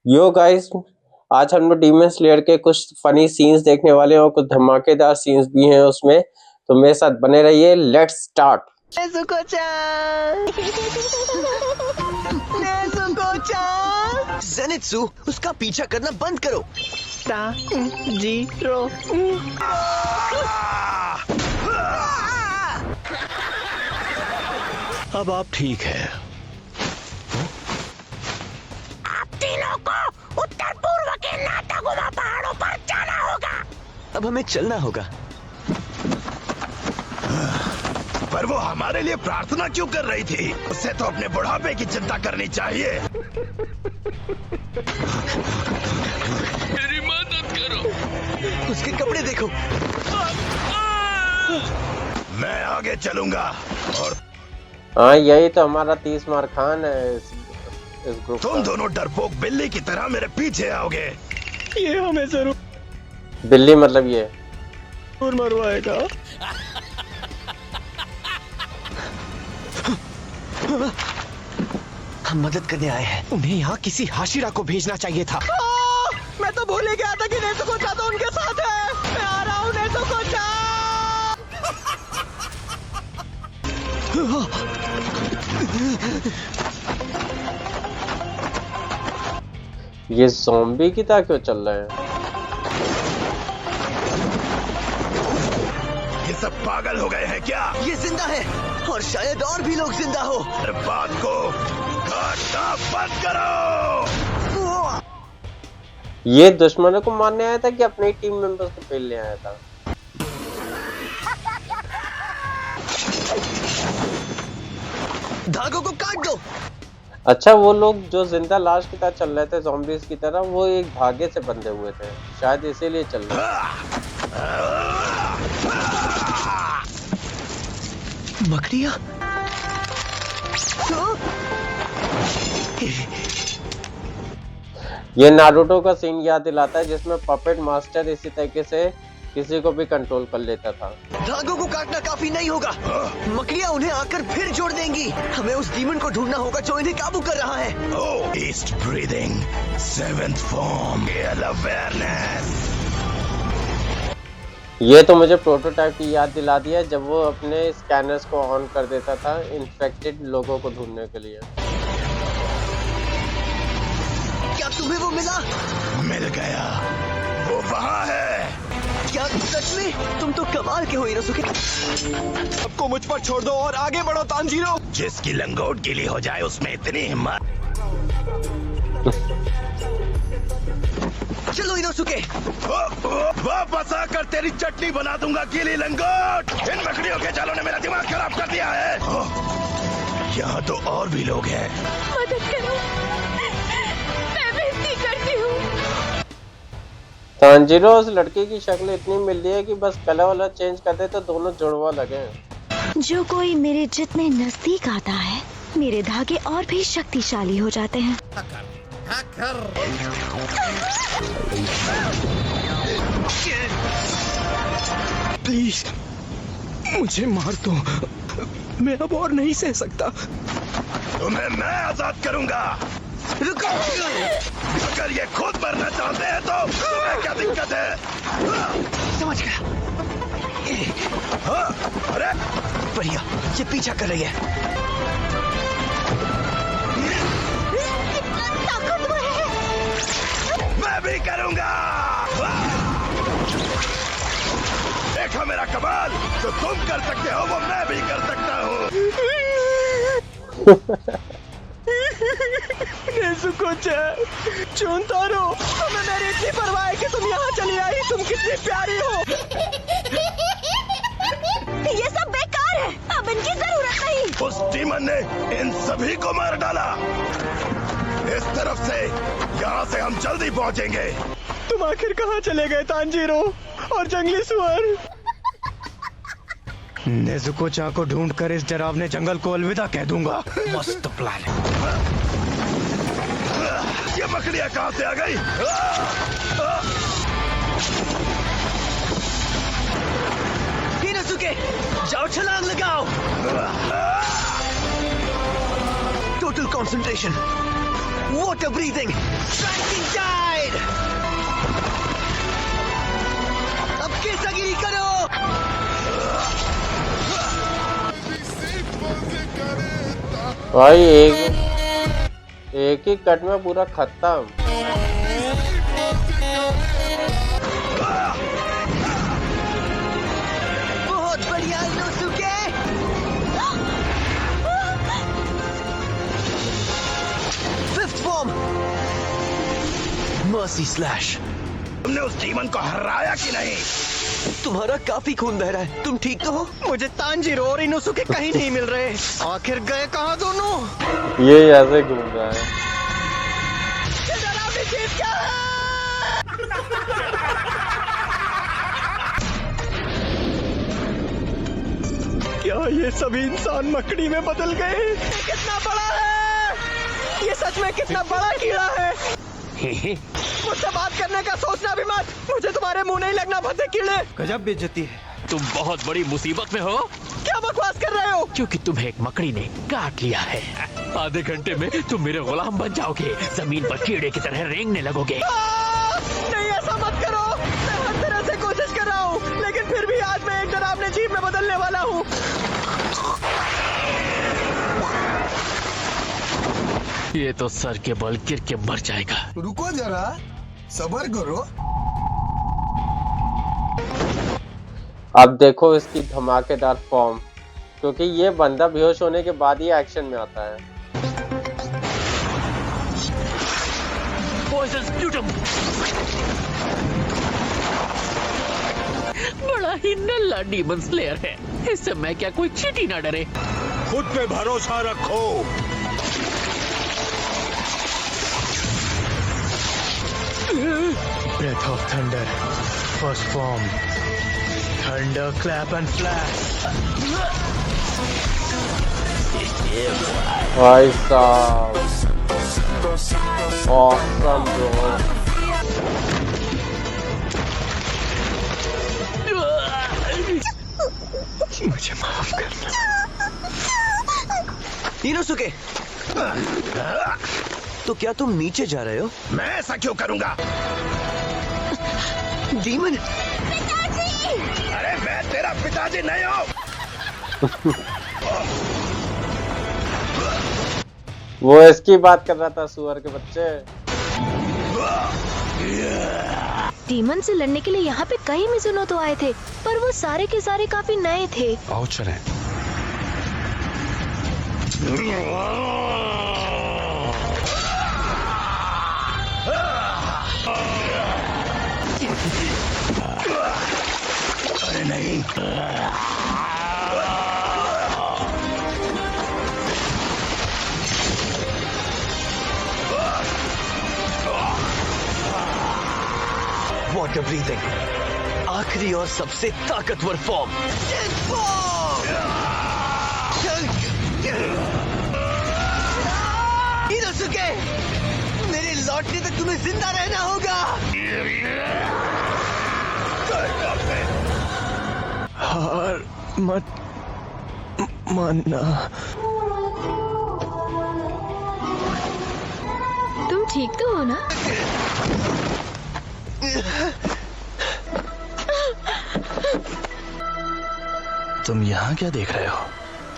Yo guys, आज हम लोग डीमन स्लेयर के कुछ फनी सीन्स देखने वाले हैं और कुछ धमाकेदार सीन्स भी हैं उसमें। तो मेरे साथ बने रहिए। Let's start. ज़ेनित्सु, उसका पीछा करना बंद करो। जीरो। अब आप ठीक है। आप तीनों को उत्तर पूर्व के नातागुमा पहाड़ों पर जाना होगा। अब हमें चलना होगा। पर वो हमारे लिए प्रार्थना क्यों कर रही थी? उससे तो अपने बुढ़ापे की चिंता करनी चाहिए। मेरी मदद करो। उसके कपड़े देखो। मैं आगे चलूंगा और हाँ, यही तो हमारा 30 मार खान है इस ग्रुप तुम का। दोनों डरपोक बिल्ली की तरह मेरे पीछे आओगे। ये हमें जरूर बिल्ली मतलब ये। मरवाएगा। हम मदद करने आए हैं। उन्हें यहाँ किसी हाशिरा को भेजना चाहिए था। मैं तो भूल ही गया था कि नेज़ुको-चा तो उनके साथ है। मैं आ रहा हूँ नेज़ुको-चा। ये ज़ॉम्बी की तरह क्यों चल रहे हैं? ये सब पागल हो गए हैं क्या? ये जिंदा है और शायद और भी लोग जिंदा हो। हर बात को काटना बंद करो। ये दुश्मनों को मारने आया था कि अपने टीम मेंबर्स को पेलने आया था? धागों को काट दो। अच्छा, वो लोग जो जिंदा लाश की तरह चल रहे थे, ज़ॉम्बीज की तरह, वो एक धागे से बंधे हुए थे, शायद इसीलिए चल रहे थे। मकड़ियाँ। ये नारुतो का सीन याद दिलाता है जिसमें पपेट मास्टर इसी तरीके से किसी को भी कंट्रोल कर लेता था। धागों को काटना काफी नहीं होगा। मकड़ियाँ उन्हें आकर फिर जोड़ देंगी। हमें उस डीमन को ढूंढना होगा जो इन्हें काबू कर रहा है। Oh, east breathing, seventh form, awareness. ये तो मुझे प्रोटोटाइप की याद दिला दिया जब वो अपने स्कैनर्स को ऑन कर देता था इन्फेक्टेड लोगों को ढूंढने के लिए। क्या तुम्हें वो मिला? मिल गया, वो वहाँ है। क्या सच में? तुम तो कमाल के हो इनोसुके। सबको मुझ पर छोड़ दो और आगे बढ़ो तांजीरो। जिसकी लंगोट गीली हो जाए उसमें इतनी हिम्मत। चलो इनोसुके। वापस आकर तेरी चटनी बना दूंगा गीली लंगोट। इन मकड़ियों के जालों ने मेरा दिमाग खराब कर दिया है। यहाँ तो और भी लोग हैं। मदद करो, मैं विनती करती हूँ। तांजीरो उस लड़की की शक्ल इतनी मिल रही है कि बस कलर वाला चेंज कर दे तो दोनों जुड़वा लगे। जो कोई मेरे जितने नजदीक आता है, मेरे धागे और भी शक्तिशाली हो जाते हैं। प्लीज मुझे मार दो, मैं अब और नहीं सह सकता। तुम्हें मैं आजाद करूंगा। रुको। अगर ये खुद मरना चाहते हैं तो तुम्हें क्या दिक्कत है? समझ गया। अरे बढ़िया, ये पीछा कर रही है। ताकतवर है। मैं भी करूंगा। देखो मेरा कमाल, जो तुम कर सकते हो वो मैं भी कर सकता हूँ। नेज़ुको-चा, चुनतारो, तुम्हें मेरी इतनी परवाह है कि तुम यहाँ चली आई। तुम कितनी प्यारी हो। ये सब बेकार है, अब इनकी जरूरत नहीं। उस डीमन ने इन सभी को मार डाला। इस तरफ से, यहाँ से हम जल्दी पहुँचेंगे। तुम आखिर कहाँ चले गए तांजीरो और जंगली सुअर? नेज़ुको-चा को ढूंढकर इस डरावने जंगल को अलविदा कह दूंगा। मस्त प्लान है। ये मकड़ियाँ कहाँ से आ गई? इनोसुके, जाओ छलांग लगाओ। टोटल कंसंट्रेशन, वाटर ब्रीथिंग, भाई एक ही कट में पूरा खत्म। बहुत बढ़िया Inosuke. Fifth form mercy slash. तुमने उस डीमन को हराया कि नहीं? तुम्हारा काफी खून बह रहा है, तुम ठीक तो हो? मुझे तांजीरो और इनोसुके कहीं नहीं मिल रहे। आखिर गए कहाँ दोनों? ये ऐसे घूम रहा है। डरावनी चीज क्या है? क्या ये सभी इंसान मकड़ी में बदल गए? ये कितना बड़ा है? ये सच में कितना बड़ा कीड़ा है? मुझसे बात करने का सोचना भी मत। मुझे तुम्हारे मुंह नहीं लगना भद्दे कीड़े। गजब बेइज्जती है। तुम बहुत बड़ी मुसीबत में हो क्या बकवास कर रहे हो? क्योंकि तुम्हें एक मकड़ी ने काट लिया है। आधे घंटे में तुम मेरे गुलाम बन जाओगे, जमीन पर कीड़े की तरह रेंगने लगोगे। नहीं ऐसा मत करो। मैं हर तरह से कोशिश कर रहा हूँ, लेकिन फिर भी आज मैं एक डरावने जीव में बदलने वाला हूँ। ये तो सर के बल गिर के मर जाएगा। रुको जरा, सब्र करो। अब देखो इसकी धमाकेदार फॉर्म, क्योंकि ये बंदा बेहोश होने के बाद ही एक्शन में आता है। Poison sputum. बड़ा ही नल्ला डीमन स्लेयर है, इससे मैं क्या कोई चींटी ना डरे। खुद पे भरोसा रखो। Breath of thunder, first form, thunder clap and flash. भाई साहब ऑसम ब्रो। मुझे माफ करना। इनोसुके, तो क्या तुम नीचे जा रहे हो? मैं ऐसा क्यों करूंगा? डीमन, अरे मैं तेरा पिताजी नहीं हूँ। वो इसकी बात कर रहा था, सुअर के बच्चे। डीमन से लड़ने के लिए यहाँ पे कई मिजुनो तो आए थे, पर वो सारे के सारे काफी नए थे। आओ चलें। अरे नहीं, वाटर ब्रीथिंग, आखिरी और सबसे ताकतवर फॉर्म। इनोसुके, मेरे लौटने तक तुम्हें जिंदा रहना होगा। हार मत मानना। तुम ठीक तो हो ना? तुम यहाँ क्या देख रहे हो?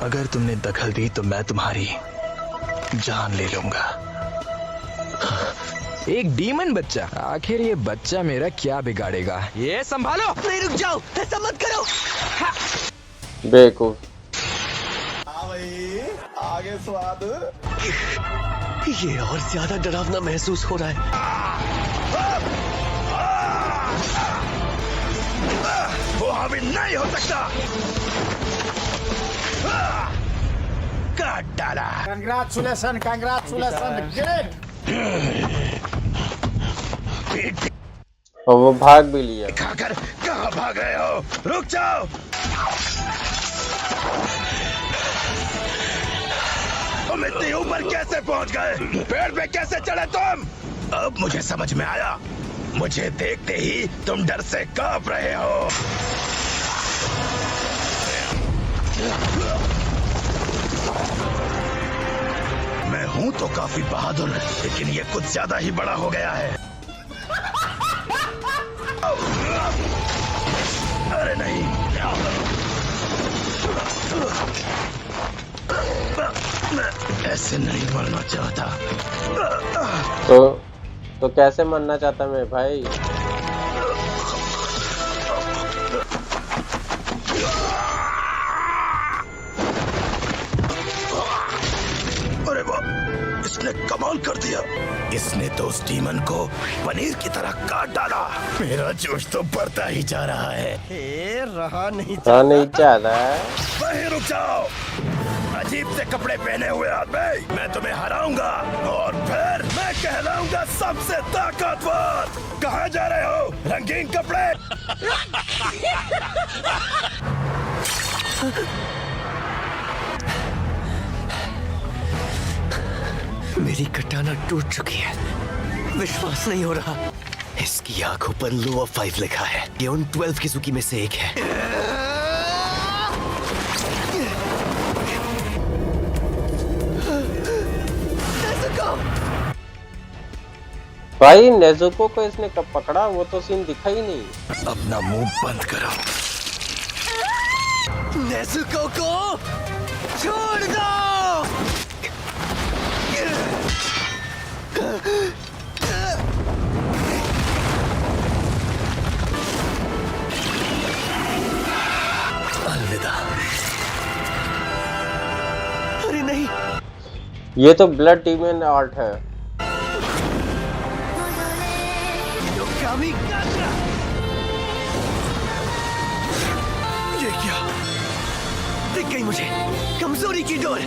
अगर तुमने दखल दी तो मैं तुम्हारी जान ले लूंगा। एक डीमन बच्चा, आखिर ये बच्चा मेरा क्या बिगाड़ेगा? ये संभालो। नहीं, रुक जाओ, ऐसा मत करो। बेवकूफ। आगे स्वाद। ये और ज्यादा डरावना महसूस हो रहा है। वो हावी नहीं हो सकता। काट डाला। Congratulation, congratulation, great. और वो भाग भी लिया। खाकर कहाँ भाग रहे हो? रुक जाओ। तुम इतनी ऊपर कैसे पहुंच गए? पेड़ पे कैसे चढ़े तुम? अब मुझे समझ में आया। मुझे देखते ही तुम डर से कांप रहे हो। मैं हूं तो काफी बहादुर, लेकिन ये कुछ ज्यादा ही बड़ा हो गया है। अरे नहीं। मैं ऐसे नहीं मरना चाहता। तो कैसे मरना चाहता मैं भाई? अरे वाह, इसने कमाल कर दिया। इसने तो उस डीमन को पनीर की तरह काट डाला। मेरा जोश तो बढ़ता ही जा रहा है। रहा नहीं चाह रहा है। वहीं रुक जाओ, अजीब से कपड़े पहने हुए आदमी। मैं तुम्हें हराऊंगा और फिर मैं कहलाऊंगा सबसे ताकतवर। कहाँ जा रहे हो रंगीन कपड़े? मेरी कटाना टूट चुकी है, विश्वास नहीं हो रहा। इसकी आंखों पर लोअर 5 लिखा है। ये उन 12 किजुकी में से एक है। भाई नेजुको को इसने कब पकड़ा, वो तो सीन दिखा ही नहीं। अपना मुंह बंद करो। नेजुको को छोड़ दो। अलविदा। अरे नहीं, ये तो ब्लड डीमन आर्ट है। ये क्या? दिख गई मुझे कमजोरी की डोर।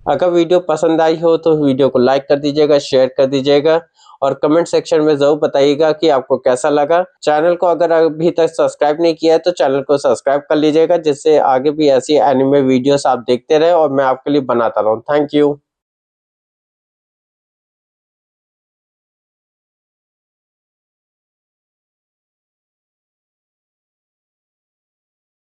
अगर वीडियो पसंद आई हो तो वीडियो को लाइक कर दीजिएगा, शेयर कर दीजिएगा और कमेंट सेक्शन में जरूर बताइएगा कि आपको कैसा लगा। चैनल को अगर अभी तक सब्सक्राइब नहीं किया है तो चैनल को सब्सक्राइब कर लीजिएगा, जिससे आगे भी ऐसी एनिमे वीडियोस आप देखते रहे और मैं आपके लिए बनाता रहूं। Thank you.